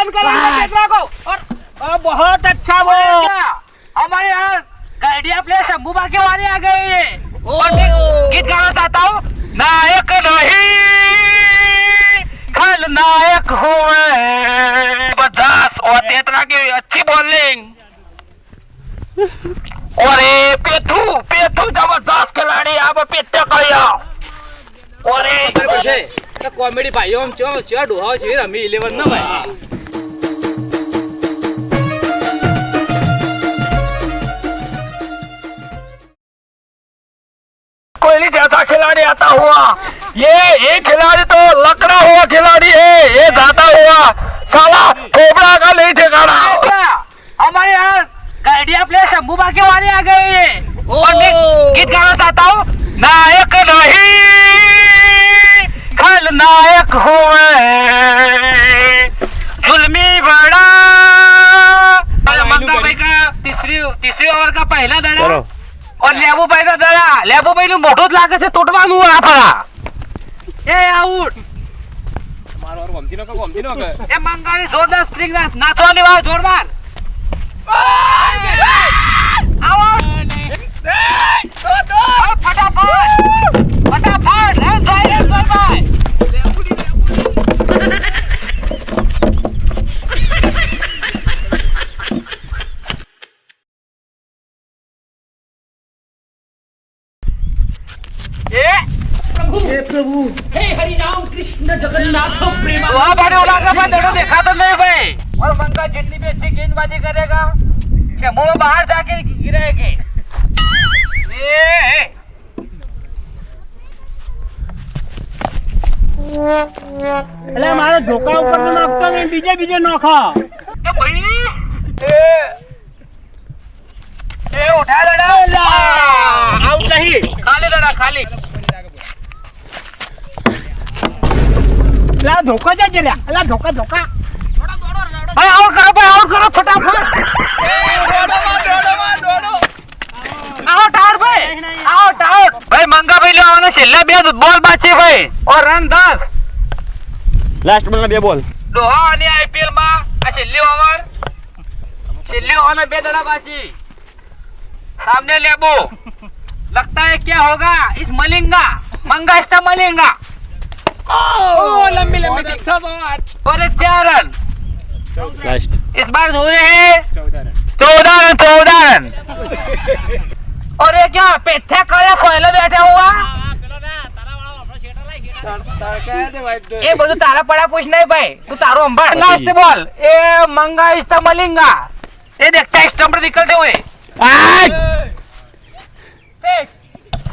बंद करो कैमरा को। और बहुत अच्छा वो हमारे यहाँ आइडिया प्ले शंभू बाकी वाली आ गई है। और मैं गीत गाना चाहता हूँ। नायक नहीं खलनायक हुए बदास और तेतरा की अच्छी बॉलिंग। और पेथू जबरदस्त खिलाड़ी अब पेटे कया। और कॉमेडी भाई हम चो डुहा छे रमी 11 ना भाई। कोहली जैसा खिलाड़ी आता हुआ ये खिलाड़ी तो लकड़ा हुआ खिलाड़ी है। ये जाता हुआ साला कोबरा का नहीं ठिकाना। हमारे यहाँ आइडिया प्ले शंभू बाकी वाली आ गई है। और मैं गीत गाना चाहता हूँ। नायक नहीं खलनायक हुए जुल्मी बड़ा। मंगा भाई का तीसरी ओवर का पहला दड़ा और लेबू भाई का दड़ा। लेबू भाई ने मोटो लागे से तोड़वान हुआ आपा। ए आउट मारो और गमती नो का ए मंगा ने जोरदार स्प्रिंग नाचवानी वाला जोरदार आउट। फटाफट रन साइड कर भाई। प्रभु हे हरि राम कृष्ण जगन्नाथ प्रेम। वहाँ बड़े उड़ा का बात देखा तो नहीं भाई। और मंगा जितनी भी अच्छी गेंदबाजी करेगा शंभू में बाहर जाके गिरेगी। अरे हमारे धोखा ऊपर तो नापता मैं बीजे नोखा। भाई ए उठा लड़ा आउट नहीं खाली लड़ा खाली। ला धोखा जा जरा ला धोखा भाई आउट करो फटाफट। आउट भाई मंगा भाई लेवाना छेल्ला બે બોલ બાકી ભાઈ और रन 10 लास्ट में बे बोल दोहा आणि आईपीएल માં આ છેલ્લી ઓવર में 2 દડા બાકી। सामने लेबो लगता है क्या होगा इस मलिंगा मंगा इसका मलिंगा। ओ लंबी सिक्स और 4 रन लास्ट इस बार धोरे हैं 14 रन। और ये क्या पेठा कया कोयला बैठा हुआ। ये બધું તારા પડા પૂછ नहीं भाई तू तारो अंबर लास्ट बॉल ए मंगा इसका मलिंगा। ये देखता है स्टंप निकलते हुए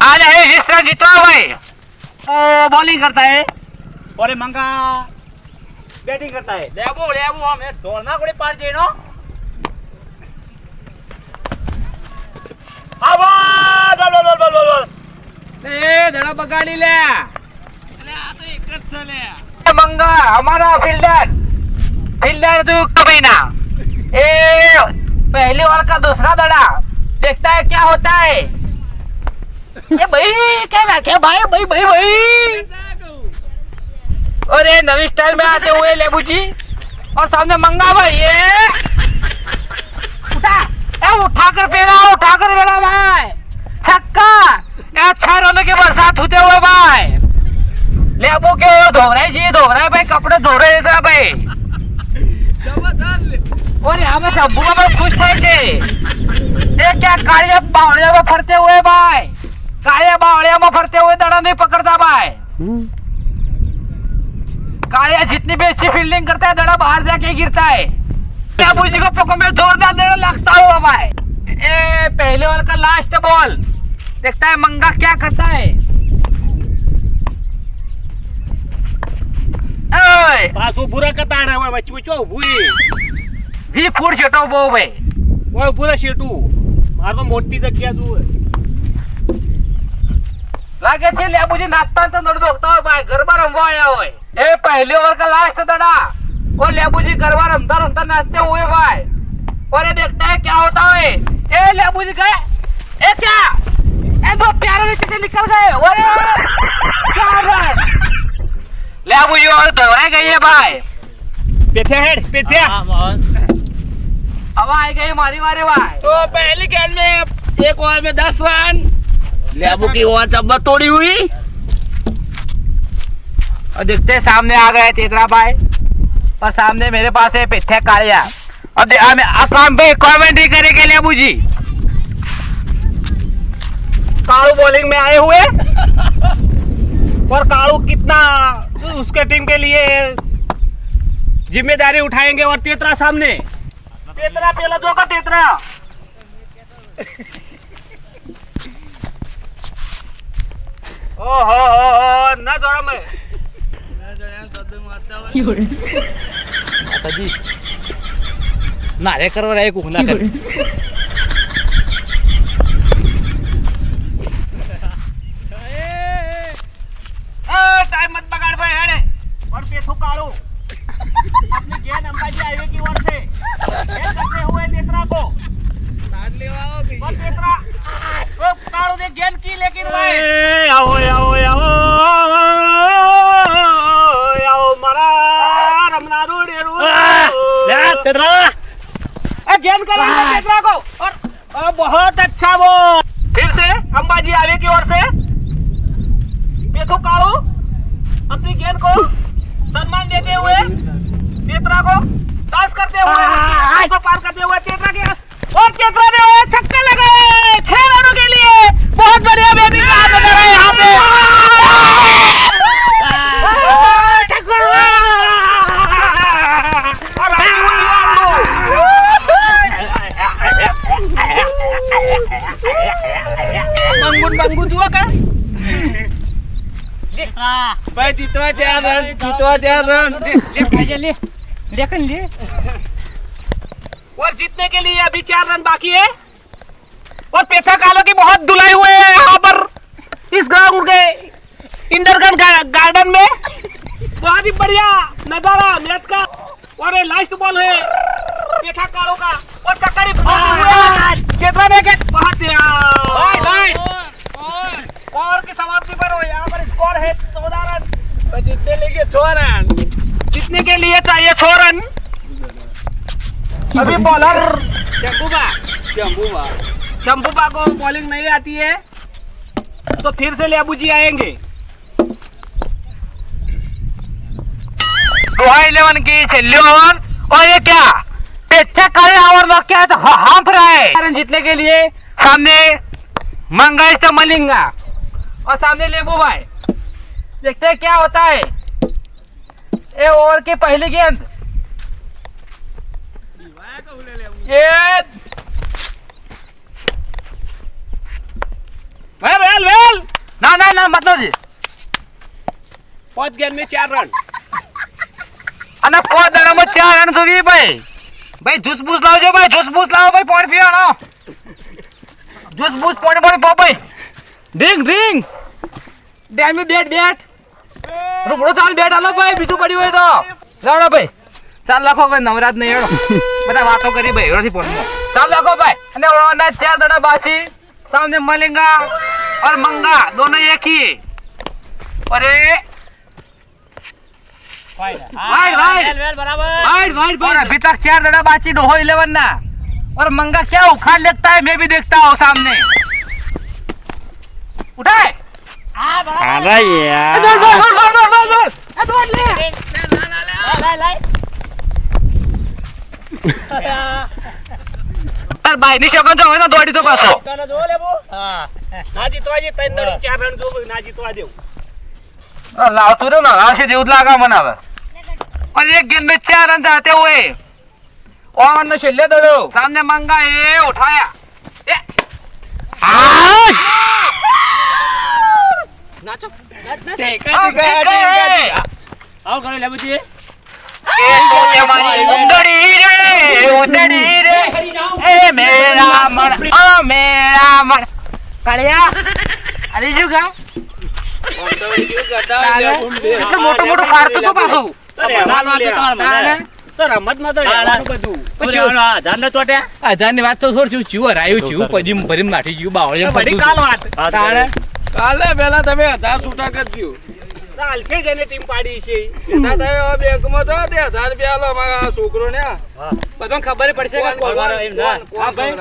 आ जाए इस तरह जीतवा भाई। बॉलिंग करता है और मंगा बैटिंग करता है। लेबो हम दौड़ना कोड़ी पार जेनो ए धड़ा बगाड़ी ले आ तो एक चले मंगा हमारा फील्डर तू कभी ना। ए पहली ओवर का दूसरा दड़ा देखता है क्या होता है। ए भाई क्या भाई और ये नवी स्टाइल में आते हुए लेबू जी और सामने मंगा भाई ये उठा कर पेड़ा भाई छक्का। 6 रनों की बरसात होते हुए भाई लेबू के धो रहे भाई कपड़े धो रहे थे भाई। और यहाँ पे शंभू में खुश थे ये क्या कालिया बावड़िया में फरते हुए भाई। कालिया बावड़िया में फरते हुए दड़ा नहीं पकड़ता भाई। कालिया जितनी भी अच्छी फील्डिंग करता है दड़ा बाहर जाके गिरता है। लेबू जी को पको में जोरदार दड़ा लगता हुआ भाई। ए पहले ओवर का लास्ट बॉल देखता है मंगा क्या करता है। पासो बुरा का ताड़ा हुआ बच्चो भूई भी फूट छेटो बो भाई वो पूरा शेटू मार तो मोटी जग्या तू लागे छे लेबू जी नाचता तो नड़ दोखता हो भाई गरबा रमवा आया हो। ए पहले ओवर का लास्ट दड़ा वो लेबू जी गरबा रमता नाचते हुए भाई। और ये देखता है क्या होता है। ए लेबू जी गए ए क्या ए दो प्यारे नीचे से निकल गए। अरे 4 रन लेबू जी और दोहराए गई है भाई। पेथिया हेड पेथिया अब आई गई मारी मारी भाई। तो पहली गेंद में एक ओवर में 10 रन। लेबू की ओवर चब्बत तोड़ी हुई। और दिखते सामने आ गए तेतरा भाई और सामने मेरे पास है पिथ्या कालिया। अब काम पे कमेंट्री करेंगे लेबू जी। कालू बॉलिंग में आए हुए और कालू कितना उसके टीम के लिए जिम्मेदारी उठाएंगे। और तेतरा सामने, तेतरा पहला जो का तेतरा ओहो ना जोड़ा मैं जी नारे करो रे कुछ ना कर। टाइम मत बगाड़ भाई हेड़े। और पेथू कालू अपनी गेंद अंबाजी हाईवे की ओर से हेड करते हुए तेतरा को और तेतरा वो कालू ने गेंद की लेकिन भाई आओ आओ आओ आओ मारा रमना रूड़े यार तेतरा गेंद कर तेतरा को। और बहुत अच्छा वो फिर से अंबाजी हाईवे की ओर से पेथू कालू अपनी गेंद को सम्मान देते हुए तेतरा को टॉस करते हुए उसको पार करते हुए तेतरा के और तेतरा ने छक्का लगाए 6 रनों के लिए। बहुत बढ़िया बेबी का नजर है यहाँ पे। छक्का और मंगुन मंगुन हुआ का भाई जीतवा 4 रन, जीतवा 4 रन। लेकिन ले और जीतने के लिए अभी 4 रन बाकी है। और पेथा कालो की बहुत धुलाई हुए है यहाँ पर इस ग्राउंड के इंडरगन गार्डन में। बहुत ही बढ़िया नजारा मैच का। और ये लास्ट बॉल है पेथा कालो का और चक्करी चेतरा ने के बहुत और की समाप्ति पर हो। यहाँ पर स्कोर है 14 रन। जीतने लेके 6 रन। जीतने के लिए चाहिए 6 रन। अभी बॉलर शंभूबा को बॉलिंग नहीं आती है तो फिर से लेबू जी आएंगे। 11 की छेल्ली ओवर और ये क्या पिथ्या कालिया ओवर लॉक किया है तो हाफ रहा है। रन जीतने के लिए सामने मंगा इस मलिंगा और सामने लेबू भाई। देखते हैं क्या होता है। ये ओवर की पहली गेंद वेल वेल ना मतलब जी 5 गेंद में 4 रन। અને 5 દાડામાં 4 રન જોવી ભાઈ જૂસ બૂસ લાવજો ભાઈ જૂસ બૂસ લાવો ભાઈ પોઈન્ટ પીવાનો જૂસ બૂસ પોઈન્ટ પો ભાઈ ડ્રિંક ડેમી બેટ રૂપડો ચાલ બેટ આલો ભાઈ બીજું પડ્યું હોય તો લાવડો ભાઈ 4 લાખો ભાઈ નવરાત નહીં હેડો બધા વાતો કરી ભાઈ એરોથી પોઈન્ટ 4 લાખો ભાઈ અને ઓના 4 દાડા બાકી सामने मलिंगा और मंगा दोनों एक ही है। और वाइड अभी तक 4 दाड़ा बाकी डोहो 11 ना। और मंगा क्या उखाड़ लेता है मैं भी देखता हूँ सामने उठाए भाई नहीं शोकन जो है ना दौड़ी तो पासो जो लेबू ना जीतवा जी 3 दड़ो 4 रन जो ना जीतवा देव लाव तुरो ना लाव से देउत लागा मनावे। और एक गेंद में 4 रन जाते हुए और न छिल्ले दड़ो सामने मंगा ये उठाया नाचो आओ करे लेबू जी। उदड़ी रे ए मेरा मन कालिया अरे जुगा मोटो मोटो काढतो तो पासो રમત માં તો બધું જાન ચોટ્યા આધારની વાત તો છોડ છું ચીવર આવ્યું છું પજી ભરીમ નાઠી ગયું બાવળે બધી કાલ વાત કાલે પહેલા તમે 1000 છૂટા કરજો ચાલશે જ એને ટીમ પાડી છે બેંકમાં તો 10,000 રૂપિયા આલો મારા છોકરોને બધાને ખબર પડશે કે કોણ કોણ- એમ ના. હા ભાઈ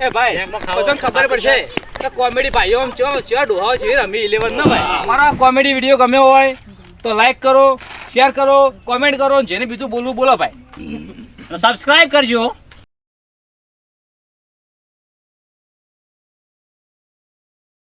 એ ભાઈ બધાને ખબર પડશે કે કોમેડી ભાઈઓ આમ ચો ડોહાઓ છે રમી 11 ના ભાઈ અમારા કોમેડી વિડીયો ગમ્યો હોય તો લાઈક કરો શેર કરો કોમેન્ટ કરો જેને બીજું બોલવું બોલો ભાઈ સબસ્ક્રાઇબ કરજો